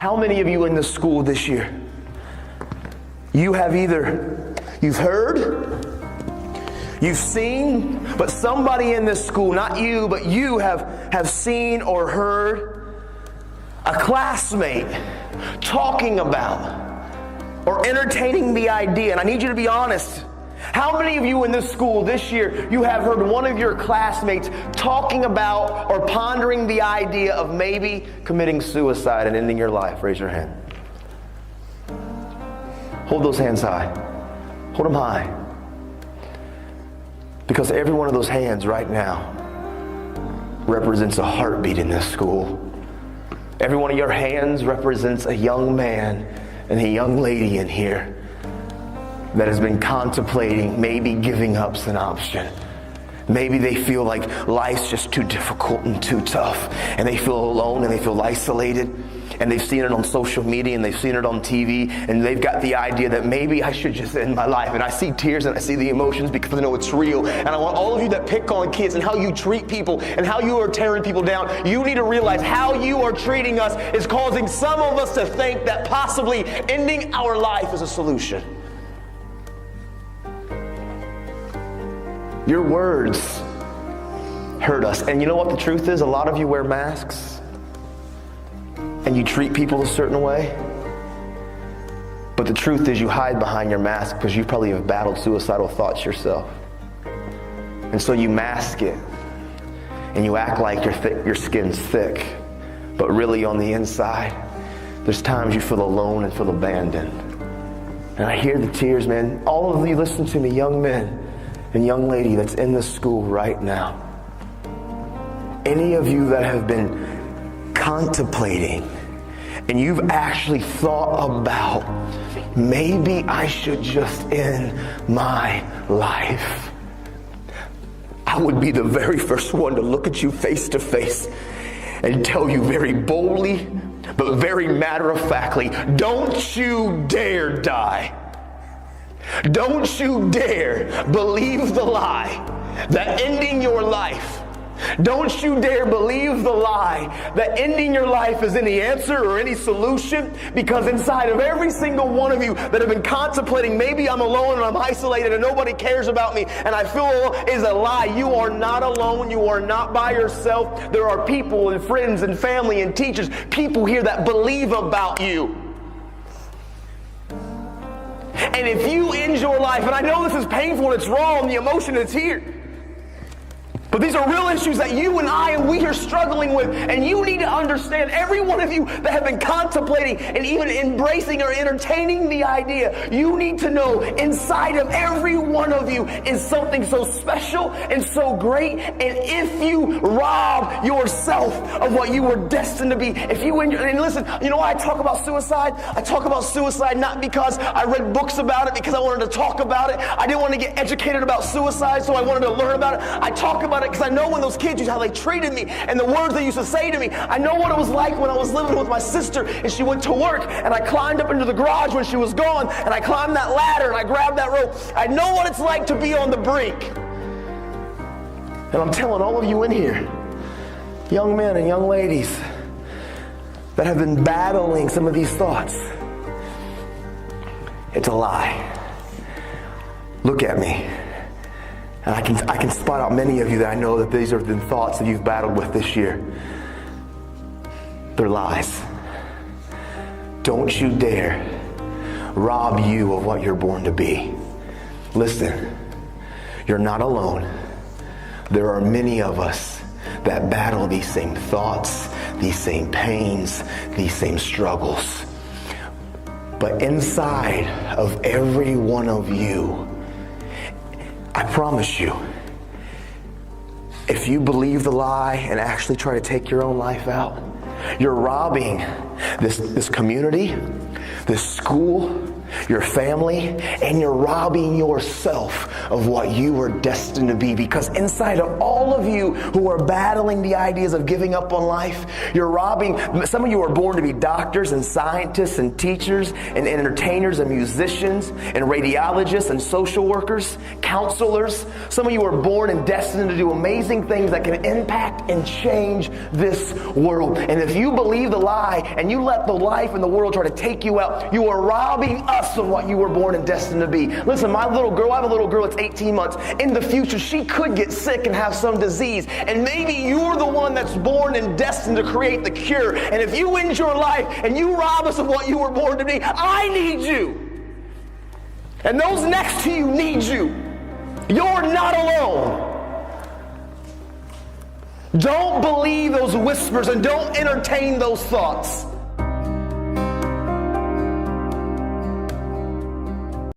How many of you in this school this year, you've heard, you've seen, but somebody in this school, not you, but you have seen or heard a classmate talking about or entertaining the idea, and I need you to be honest. How many of you in this school this year, you have heard one of your classmates talking about or pondering the idea of maybe committing suicide and ending your life? Raise your hand. Hold those hands high. Hold them high. Because every one of those hands right now represents a heartbeat in this school. Every one of your hands represents a young man and a young lady in here that has been contemplating maybe giving up's an option. Maybe they feel like life's just too difficult and too tough, and they feel alone and they feel isolated, and they've seen it on social media and they've seen it on TV, and they've got the idea that maybe I should just end my life. And I see tears and I see the emotions because I know it's real. And I want all of you that pick on kids and how you treat people and how you are tearing people down, you need to realize how you are treating us is causing some of us to think that possibly ending our life is a solution. Your words hurt us. And you know what the truth is? A lot of you wear masks and you treat people a certain way. But the truth is you hide behind your mask because you probably have battled suicidal thoughts yourself. And so you mask it and you act like your skin's thick. But really on the inside, there's times you feel alone and feel abandoned. And I hear the tears, man. All of you listen to me, young men and young lady that's in this school right now. Any of you that have been contemplating and you've actually thought about, maybe I should just end my life, I would be the very first one to look at you face to face and tell you very boldly, but very matter-of-factly, don't you dare die. Don't you dare believe the lie that ending your life, don't you dare believe the lie that ending your life is any answer or any solution, because inside of every single one of you that have been contemplating, maybe I'm alone and I'm isolated and nobody cares about me and I feel alone, is a lie. You are not alone. You are not by yourself. There are people and friends and family and teachers, people here that believe about you. And if you end your life, and I know this is painful and it's wrong, the emotion is here, but these are real issues that you and I and we are struggling with, and you need to understand, every one of you that have been contemplating and even embracing or entertaining the idea, you need to know inside of every one of you is something so special and so great. And if you rob yourself of what you were destined to be, and listen, you know why I talk about suicide? I talk about suicide not because I read books about it, because I wanted to talk about it. I didn't want to get educated about suicide, so I wanted to learn about it. I talk about it because I know when those kids used how they treated me and the words they used to say to me. I know what it was like when I was living with my sister and she went to work and I climbed up into the garage when she was gone and I climbed that ladder and I grabbed that rope. I know what it's like to be on the brink. And I'm telling all of you in here, young men and young ladies that have been battling some of these thoughts, it's a lie. Look at me. And I can spot out many of you that I know that these have been thoughts that you've battled with this year. They're lies. Don't you dare rob you of what you're born to be. Listen, you're not alone. There are many of us that battle these same thoughts, these same pains, these same struggles. But inside of every one of you, I promise you, if you believe the lie and actually try to take your own life out, you're robbing this community, this school, your family, and you're robbing yourself of what you were destined to be. Because inside of all of you who are battling the ideas of giving up on life, you're robbing. Some of you are born to be doctors and scientists and teachers and entertainers and musicians and radiologists and social workers, counselors. Some of you are born and destined to do amazing things that can impact and change this world. And if you believe the lie and you let the life and the world try to take you out, you are robbing us of what you were born and destined to be. Listen, my little girl, I have a little girl that's 18 months. In the future, she could get sick and have some disease. And maybe you're the one that's born and destined to create the cure. And if you end your life and you rob us of what you were born to be, I need you. And those next to you need you. You're not alone. Don't believe those whispers and don't entertain those thoughts.